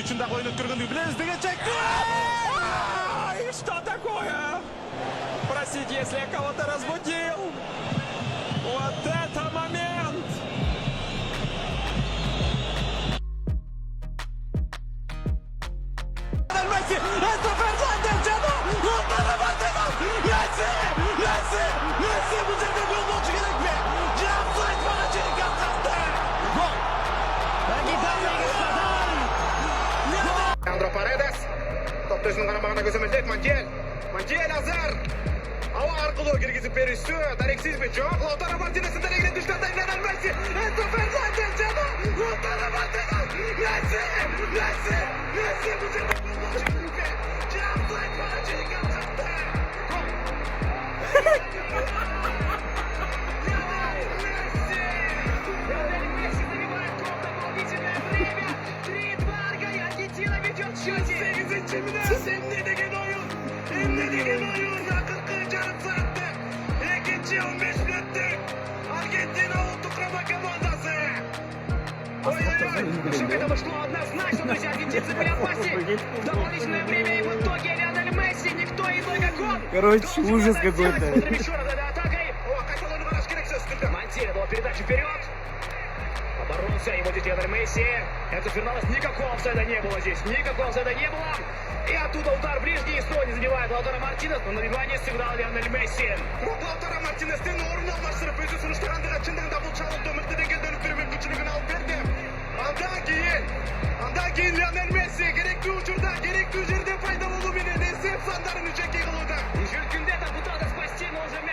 üçünde oyun ötkürgün Blaze'de çekti. И что такое? Простите, если я кого-то разбудил. Вот это момент! Messi, Enzo Fernandez canı. Onlara baktılar. Messi bu sefer gol olacak gerek mi? Cevap Zayt bana çelik attı. Gol. Leandro Paredes. Topta özünün kanamağına gözümüldek Montiel. Montiel hazır. Hava arkalığı girgizip verişti. Dareksiz bir cevap. Lautaro Martinez'in direğine düştü. Lionel Messi. Enzo Fernandez canı. Lautaro Martinez. Messi bu sefer gol olacak gerek mi? Cevap Zayt bana çelik attı. Лионель Месси забивает гол в дополнительное время. 3-2 Аргентина ведет в счете. 8. minut. Emredeki oyun. Emredeki oyun. 40. yarım saatte. İkinci 15 minuttuk. Argentina Ultukrama командасы. Ой-ой-ой, все к этому шло однозначно, друзья. Аргентинцы были опасны в дополнительное время. И в итоге Лионель Месси, никто иной, как он. Короче, ужас какой-то. Смотрим еще раз этой атакой. О, Каталону Вараш керексіз түлді. Монтино дал передачу вперед. Оборолся, его здесь Лионель Месси. Это Фернандес, никакого офсайда не было здесь. Никакого офсайда не было. И оттуда удар ближний, и снова не забивает Лаутаро Мартинес. Но набивание сыграл Лионель Месси. Lautaro Martinez'ten orun almasını özü sunuşturandığı açından davul çalındı. Ümitli'den geri dönüp bir güçlüğünü alıp verdi. Ondan keyin Lionel Messi gerekli uçurda, gerekli üzerinde faydalı olup bilir. Neyse efsanların üçe yıkıldı. И Жюль Кюнде там пытался спасти, но уже мяч